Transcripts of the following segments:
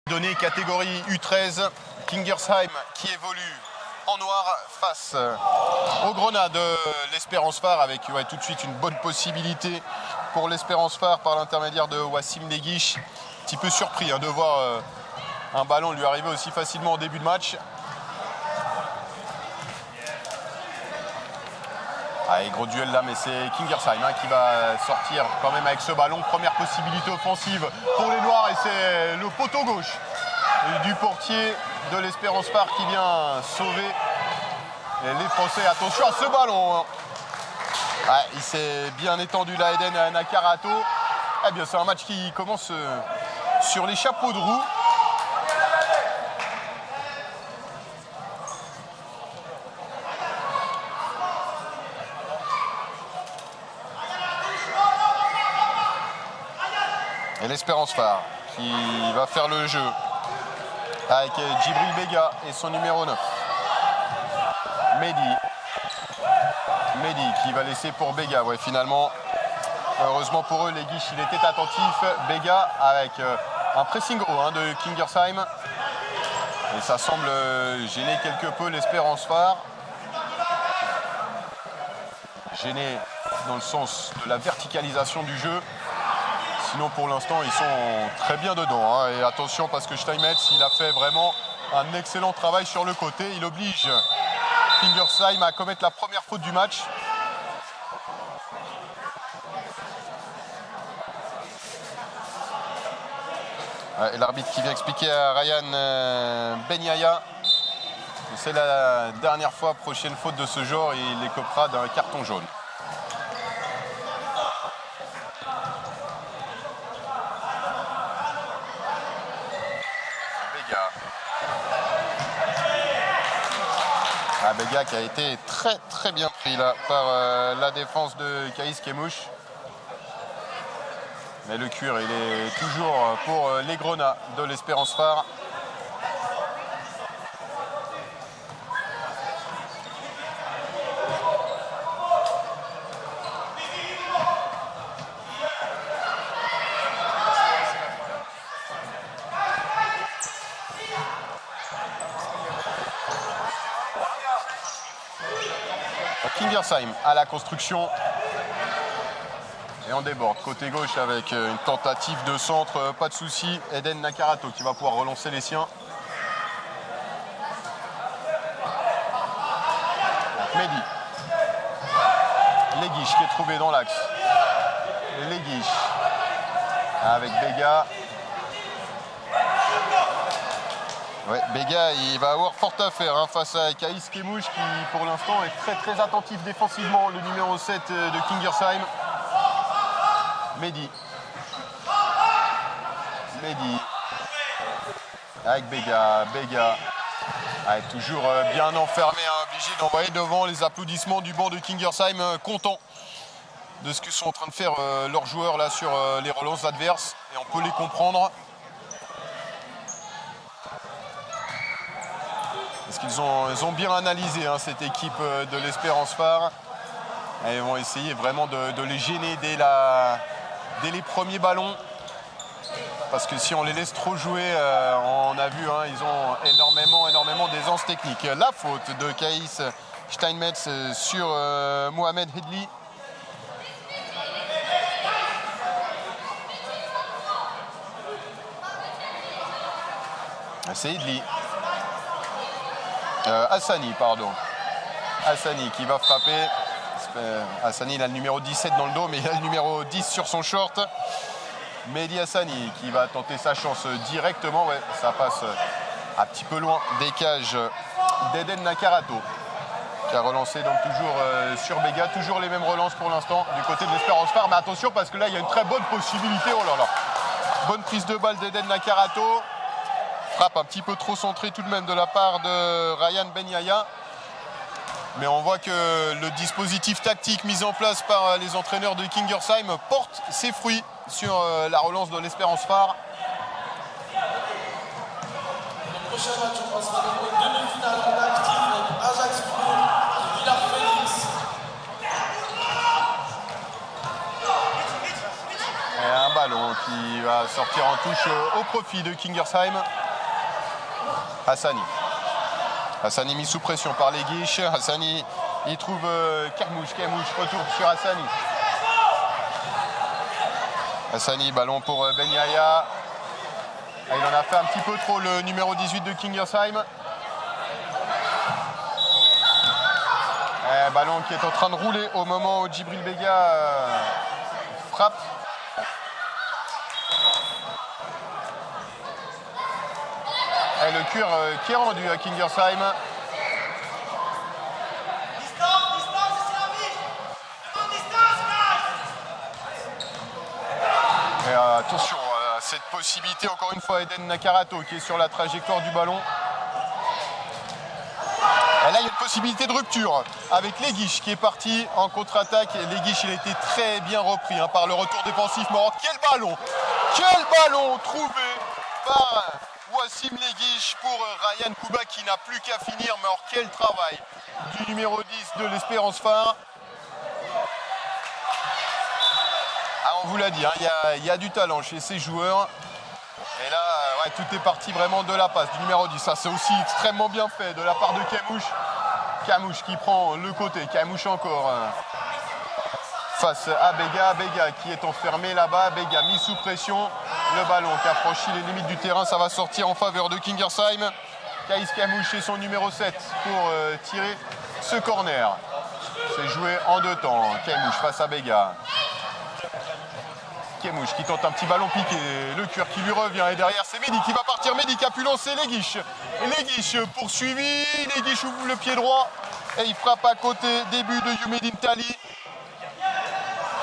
Donné catégorie U13, Kingersheim qui évolue en noir face au Grenat de l'Espérance Phare avec tout de suite une bonne possibilité pour l'Espérance Phare par l'intermédiaire de Wassim Leguiche. Un petit peu surpris de voir un ballon lui arriver aussi facilement au début de match. Allez, gros duel là, mais c'est Kingersheim qui va sortir quand même avec ce ballon. Première possibilité offensive pour les Noirs et c'est le poteau gauche du portier de l'Espérance Phare qui vient sauver les Français. Attention à ce ballon. Il s'est bien étendu là, Eden Nakarato. Eh bien, c'est un match qui commence sur les chapeaux de roue. Et l'Espérance Phare qui va faire le jeu avec Djibril Bega et son numéro 9. Mehdi qui va laisser pour Bega. Ouais, finalement, heureusement pour eux, Leguiche, il était attentif. Bega avec un pressing haut de Kingersheim. Et ça semble gêner quelque peu l'Espérance Phare. Gêner dans le sens de la verticalisation du jeu. Sinon, pour l'instant, ils sont très bien dedans. Et attention, parce que Steinmetz, il a fait vraiment un excellent travail sur le côté. Il oblige Kingersheim à commettre la première faute du match. Et l'arbitre qui vient expliquer à Ryan Benyaya que c'est la dernière fois, prochaine faute de ce genre, il écopera d'un carton jaune. Bega qui a été très bien pris là par la défense de Kaïs Kemouche. Mais le cuir, il est toujours pour les Grenats de l'Espérance Phare. Kingersheim à la construction et on déborde côté gauche avec une tentative de centre, pas de souci. Eden Nakarato qui va pouvoir relancer les siens. Mehdi. Leguiche qui est trouvé dans l'axe. Leguiche avec Bega. Ouais, Bega, il va avoir fort à faire face à Kaïs Kemouche qui, pour l'instant, est très attentif défensivement, le numéro 7 de Kingersheim. Mehdi. Avec Bega. Toujours bien enfermé, obligé d'envoyer devant les applaudissements du banc de Kingersheim, content de ce que sont en train de faire leurs joueurs là sur les relances adverses. Et on peut les comprendre. Parce qu'ils ont bien analysé cette équipe de l'Espérance Phare. Et ils vont essayer vraiment de les gêner dès les premiers ballons. Parce que si on les laisse trop jouer, on a vu, ils ont énormément d'aisance technique. La faute de Kaïs Steinmetz sur Mohamed Hedli. C'est Hedli. Hassani qui va frapper. Hassani, il a le numéro 17 dans le dos, mais il a le numéro 10 sur son short. Mehdi Hassani qui va tenter sa chance directement. Ouais, ça passe un petit peu loin des cages d'Eden Nakarato qui a relancé donc toujours sur Bega. Toujours les mêmes relances pour l'instant du côté de l'Espérance Phare. Mais attention parce que là, il y a une très bonne possibilité. Oh là là. Bonne prise de balle d'Eden Nakarato. Frappe un petit peu trop centrée tout de même de la part de Ryan Benyaya. Mais on voit que le dispositif tactique mis en place par les entraîneurs de Kingersheim porte ses fruits sur la relance de l'Espérance Phare. Le prochain match, on passera dans une demi-finale en actif avec Ajax et Villa Phoenix. Et un ballon qui va sortir en touche au profit de Kingersheim. Hassani. Hassani mis sous pression par les guiches. Hassani, il trouve Kermouche. Kermouche retourne sur Hassani. Hassani, ballon pour Ben Yahya. Il en a fait un petit peu trop, le numéro 18 de Kingersheim. Ballon qui est en train de rouler au moment où Djibril Bega frappe. Et le cuir qui est rendu à Kingersheim. Et attention à cette possibilité, encore une fois, Eden Nakarato qui est sur la trajectoire du ballon. Et là, il y a une possibilité de rupture avec Leguiche qui est parti en contre-attaque. Leguiche, il a été très bien repris par le retour défensif maroc. Quel ballon trouvé par Wassim Leguiche pour Ryan Kouba qui n'a plus qu'à finir. Mais alors, quel travail du numéro 10 de l'Espérance Phare. On vous l'a dit, il y a du talent chez ces joueurs. Et là, ouais, tout est parti vraiment de la passe du numéro 10. Ça, c'est aussi extrêmement bien fait de la part de Camouche. Camouche qui prend le côté. Camouche encore face à Bega. Bega qui est enfermé là-bas. Bega mis sous pression. Le ballon qui a franchi les limites du terrain. Ça va sortir en faveur de Kingersheim. Kaïs Camouche et son numéro 7 pour tirer ce corner. C'est joué en deux temps. Camouche face à Bega. Camouche qui tente un petit ballon piqué, le cuir qui lui revient et derrière c'est Mehdi qui va partir, Mehdi qui a pu lancer Leguiche. Leguiche poursuivi, Leguiche ouvre le pied droit et il frappe à côté, début de Youmedine Tali.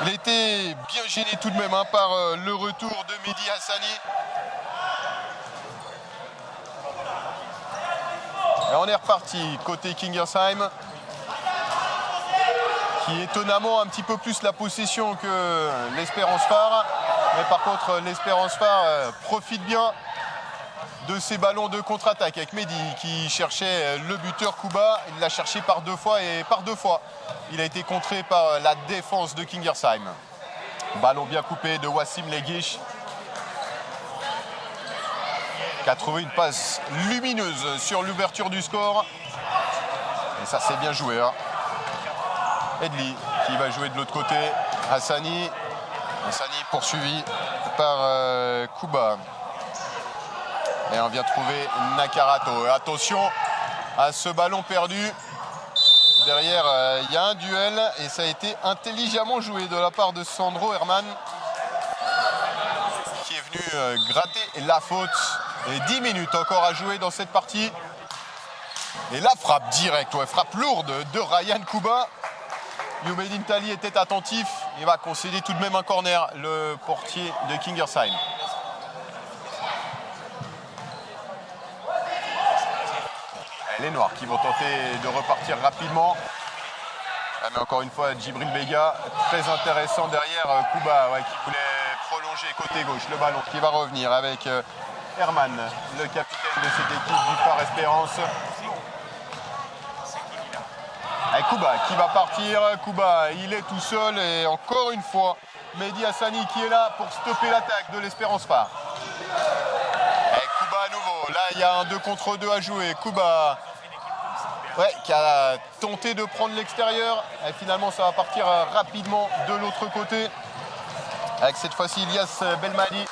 Il a été bien gêné tout de même par le retour de Mehdi Hassani. Et on est reparti côté Kingersheim, qui étonnamment a un petit peu plus la possession que l'Espérance Phare. Mais par contre, l'Espérance Phare profite bien de ces ballons de contre-attaque avec Mehdi qui cherchait le buteur Kouba. Il l'a cherché par deux fois et par deux fois, il a été contré par la défense de Kingersheim. Ballon bien coupé de Wassim Leguiche qui a trouvé une passe lumineuse sur l'ouverture du score. Et ça, c'est bien joué. Edli qui va jouer de l'autre côté. Hassani poursuivi par Kouba. Et on vient trouver Nakarato. Et attention à ce ballon perdu. Derrière, il y a un duel et ça a été intelligemment joué de la part de Sandro Herman qui est venu gratter la faute. Et 10 minutes encore à jouer dans cette partie. Et la frappe directe, frappe lourde de Ryan Kouba. Youmedine Tali était attentif. Il va concéder tout de même un corner, le portier de Kingersheim. Les Noirs qui vont tenter de repartir rapidement. Mais encore une fois, Djibril Bega, très intéressant derrière. Kouba qui voulait prolonger côté gauche. Le ballon qui va revenir avec Herman, le capitaine de cette équipe du Phare Espérance. Avec Kouba qui va partir. Kouba, il est tout seul et encore une fois, Mehdi Hassani qui est là pour stopper l'attaque de l'Espérance Phare. Et Kouba à nouveau. Là, il y a un 2 contre 2 à jouer. Kouba qui a tenté de prendre l'extérieur. Et finalement, ça va partir rapidement de l'autre côté. Avec cette fois-ci, Ilyas Belmadi.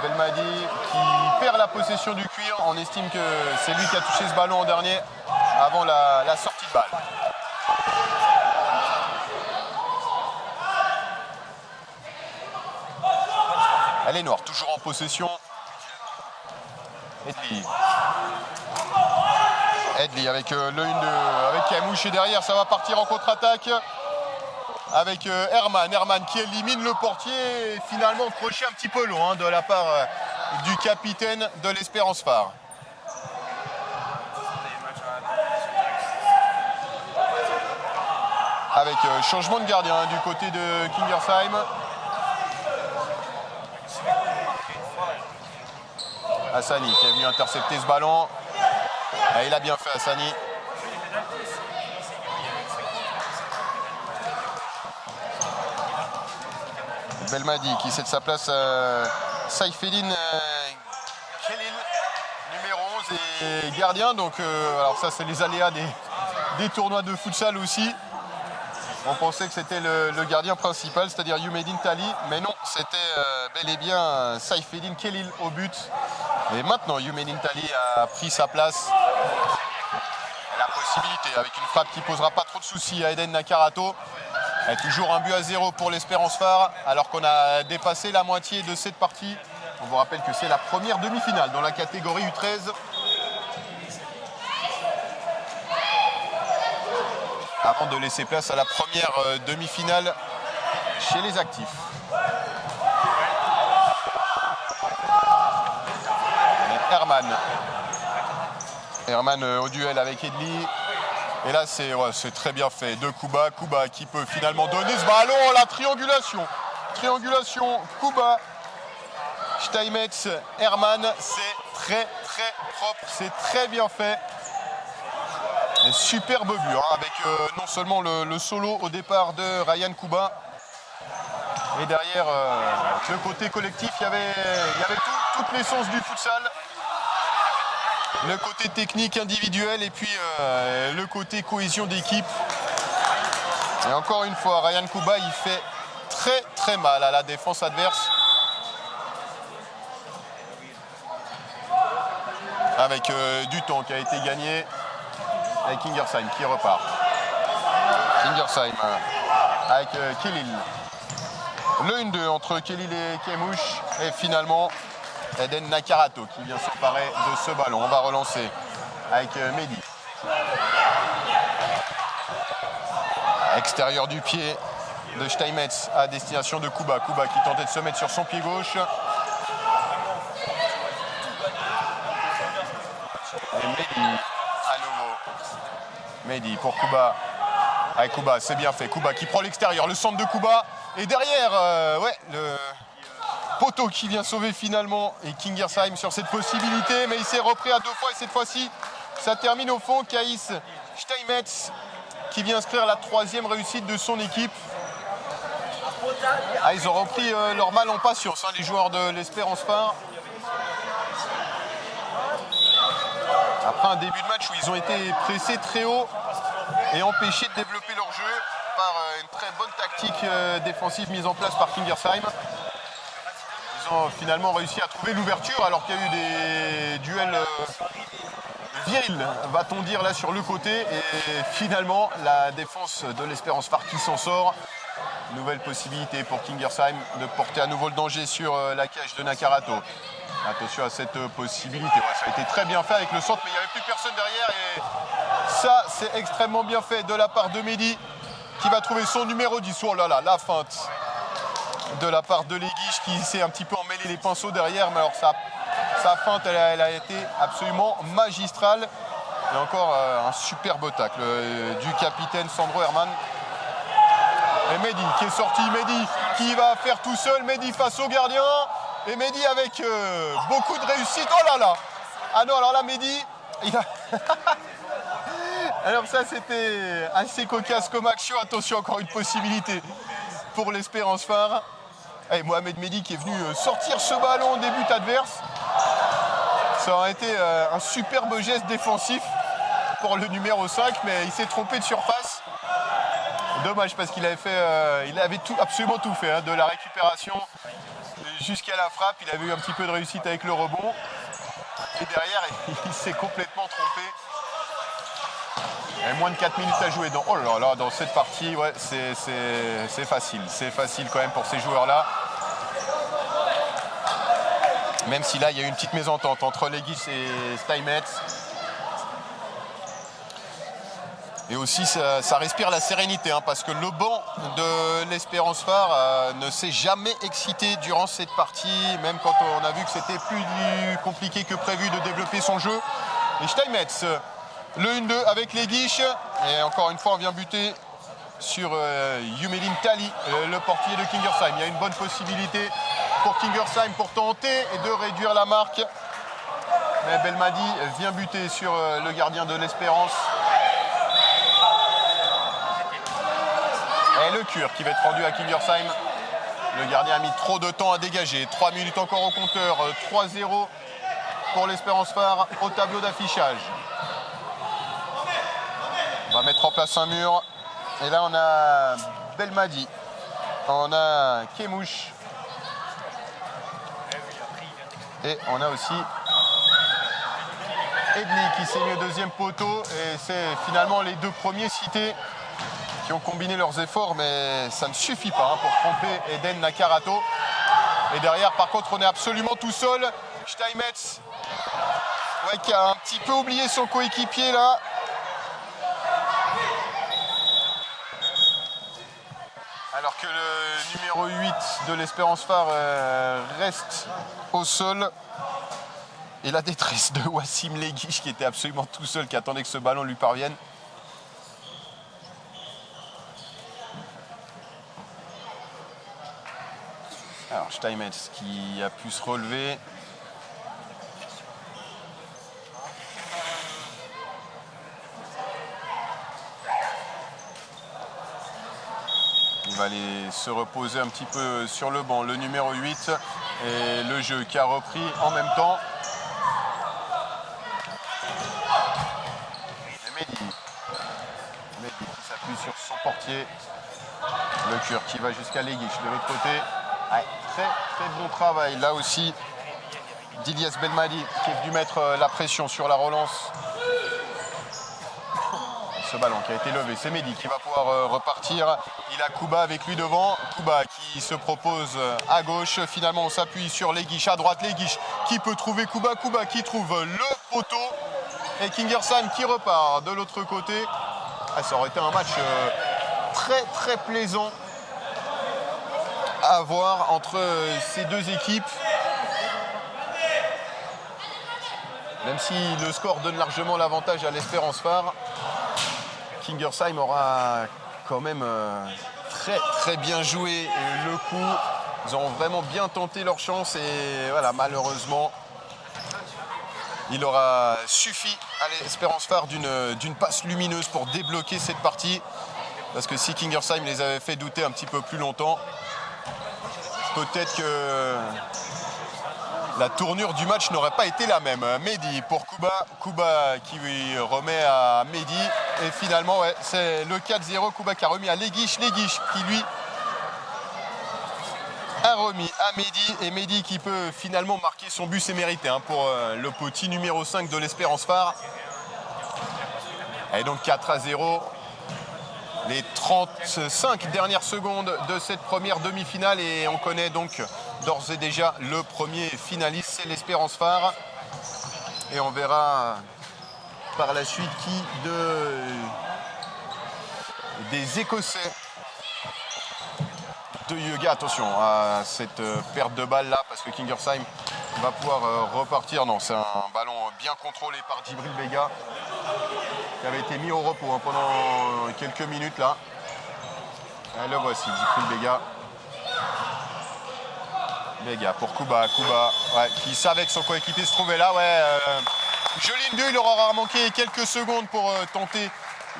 Belmadi qui perd la possession du cuir. On estime que c'est lui qui a touché ce ballon en dernier avant la sortie de balle. Elle est noire, toujours en possession. Edli avec le 1-2 avec Camouche et derrière ça va partir en contre-attaque avec Herman qui élimine le portier et finalement crochet un petit peu long de la part du capitaine de l'Espérance Phare. Avec changement de gardien du côté de Kingersheim. Hassani qui est venu intercepter ce ballon. Et il a bien fait Hassani. Belmadi qui cède sa place à Saifeddine Khalil, numéro 11 et gardien. Donc, alors ça, c'est les aléas des tournois de futsal aussi. On pensait que c'était le gardien principal, c'est-à-dire Youmedine Tali, mais non, c'était bel et bien Saifeddine Khalil au but. Et maintenant, Youmedine Tali a pris sa place. La possibilité, avec une frappe qui ne posera pas trop de soucis à Eden Nakarato. Et toujours 1-0 pour l'Espérance Phare, alors qu'on a dépassé la moitié de cette partie. On vous rappelle que c'est la première demi-finale dans la catégorie U13. Avant de laisser place à la première demi-finale chez les actifs. Herman au duel avec Edli. Et là, c'est très bien fait de Kuba. Kuba qui peut finalement donner ce ballon. La triangulation. Triangulation, Kuba, Steinmetz, Herman. C'est très propre. C'est très bien fait. Et superbe but, hein, avec non seulement le solo au départ de Ryan Kuba. Et derrière, le côté collectif, il y avait toute l'essence du futsal. Le côté technique individuel et puis le côté cohésion d'équipe. Et encore une fois, Ryan Kuba, il fait très mal à la défense adverse. Avec du temps qui a été gagné. Avec Kingersheim qui repart. Kingersheim avec Khalil. Le 1-2 entre Khalil et Kemouche. Et finalement, Eden Nakarato qui vient s'emparer de ce ballon. On va relancer avec Mehdi. Extérieur du pied de Steinmetz à destination de Kuba. Kuba qui tentait de se mettre sur son pied gauche. Et Mehdi à nouveau. Mehdi pour Kuba. Avec Kuba, c'est bien fait. Kuba qui prend l'extérieur, le centre de Kuba. Et derrière, le poteau qui vient sauver finalement. Et Kingersheim sur cette possibilité. Mais il s'est repris à 2 fois. Et cette fois-ci, ça termine au fond. Kaïs Steinmetz qui vient inscrire la 3e réussite de son équipe. Ah, ils ont repris leur mal en patience, hein, les joueurs de l'Espérance Phare. Après un début de match où ils ont été pressés très haut et empêchés de développer leur jeu par une très bonne tactique défensive mise en place par Kingersheim. Ils ont finalement réussi à trouver l'ouverture alors qu'il y a eu des duels virils, va-t-on dire, là sur le côté. Et finalement, la défense de l'Espérance Phare qui s'en sort. Nouvelle possibilité pour Kingersheim de porter à nouveau le danger sur la cage de Nakarato. Attention à cette possibilité. Ouais, ça a été très bien fait avec le centre, mais il n'y avait plus personne derrière. Et ça, c'est extrêmement bien fait de la part de Mehdi, qui va trouver son numéro 10. Oh là là, la feinte de la part de Leguiche, qui s'est un petit peu emmêlé les pinceaux derrière. Mais alors, sa feinte, elle a été absolument magistrale. Et encore un superbe tacle du capitaine Sandro Herman. Et Mehdi qui est sorti, Mehdi qui va faire tout seul, Mehdi face au gardien. Et Mehdi avec beaucoup de réussite. Oh là là! Ah non, alors là, Mehdi, il a... Alors ça, c'était assez cocasse comme action. Attention, encore une possibilité pour l'Espérance Phare. Et Mohamed Mehdi qui est venu sortir ce ballon au début adverse. Ça aurait été un superbe geste défensif pour le numéro 5, mais il s'est trompé de surface. Dommage parce qu'il avait fait, il avait absolument tout fait, hein, de la récupération jusqu'à la frappe. Il avait eu un petit peu de réussite avec le rebond. Et derrière, il s'est complètement trompé. Il y a moins de 4 minutes à jouer. Oh là là, dans cette partie, ouais, c'est facile. C'est facile quand même pour ces joueurs-là. Même si là, il y a eu une petite mésentente entre Leguiche et Steinmetz. Et aussi, ça respire la sérénité, hein, parce que le banc de l'Espérance Phare ne s'est jamais excité durant cette partie, même quand on a vu que c'était plus compliqué que prévu de développer son jeu. Et Steinmetz, le 1-2 avec Leguiche. Et encore une fois, on vient buter sur Youmedine Tali, le portier de Kingersheim. Il y a une bonne possibilité pour Kingersheim pour tenter et de réduire la marque. Mais Belmadi vient buter sur le gardien de l'Espérance. Et le cure qui va être rendu à Kingersheim. Le gardien a mis trop de temps à dégager. 3 minutes encore au compteur. 3-0 pour l'Espérance Phare au tableau d'affichage. On va mettre en place un mur. Et là, on a Belmadi. On a Kemouche. Et on a aussi Edli qui s'est mis au deuxième poteau. Et c'est finalement les deux premiers cités qui ont combiné leurs efforts. Mais ça ne suffit pas pour tromper Eden Nakarato. Et derrière, par contre, on est absolument tout seul. Steinmetz, ouais, qui a un petit peu oublié son coéquipier là. Alors que le numéro 8 de l'Espérance Phare reste au sol. Et la détresse de Wassim Leguiche qui était absolument tout seul, qui attendait que ce ballon lui parvienne. Alors Steinmetz qui a pu se relever. Il va aller se reposer un petit peu sur le banc, le numéro 8. Et le jeu qui a repris en même temps. Et Mehdi qui s'appuie sur son portier. Le Cure qui va jusqu'à Leguiche de l'autre côté. Ouais, très bon travail. Là aussi, d'Ilyes Belmadi qui est venu mettre la pression sur la relance. Ce ballon qui a été levé, c'est Mehdi qui va pouvoir repartir. Il a Kuba avec lui devant. Kuba qui se propose à gauche. Finalement, on s'appuie sur Leguiche à droite. Leguiche qui peut trouver Kuba. Kuba qui trouve le poteau. Et Kingersheim qui repart de l'autre côté. Ah, ça aurait été un match très plaisant à voir entre ces deux équipes. Même si le score donne largement l'avantage à l'Espérance Phare, Kingersheim aura quand même très bien joué le coup. Ils ont vraiment bien tenté leur chance et voilà, malheureusement, il aura suffi à l'Espérance Phare d'une passe lumineuse pour débloquer cette partie. Parce que si Kingersheim les avait fait douter un petit peu plus longtemps, peut-être que la tournure du match n'aurait pas été la même. Mehdi pour Kuba. Kuba qui remet à Mehdi. Et finalement, ouais, c'est le 4-0. Kuba qui a remis à Leguiche. Leguiche qui, lui, a remis à Mehdi. Et Mehdi qui peut finalement marquer son but, c'est mérité pour le petit numéro 5 de l'Espérance Phare. Et donc 4-0. Les 35 dernières secondes de cette première demi-finale et on connaît donc d'ores et déjà le premier finaliste, c'est l'Espérance Phare. Et on verra par la suite qui des Écossais de Yuga. Attention à cette perte de balle là parce que Kingersheim va pouvoir repartir. Non, c'est un ballon bien contrôlé par Djibril Bega, qui avait été mis au repos pendant quelques minutes là. Et le voici, Djibril Bega. Bega pour Kuba. Kuba ouais, qui savait que son coéquipier se trouvait là. Ouais, joli but, il aura manqué quelques secondes pour tenter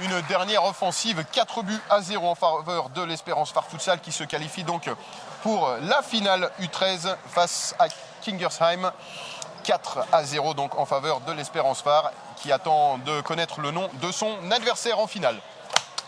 une dernière offensive. 4-0 en faveur de l'Espérance Phare Futsal qui se qualifie donc pour la finale U13 face à Kingersheim. 4-0 donc en faveur de l'Espérance Phare qui attend de connaître le nom de son adversaire en finale.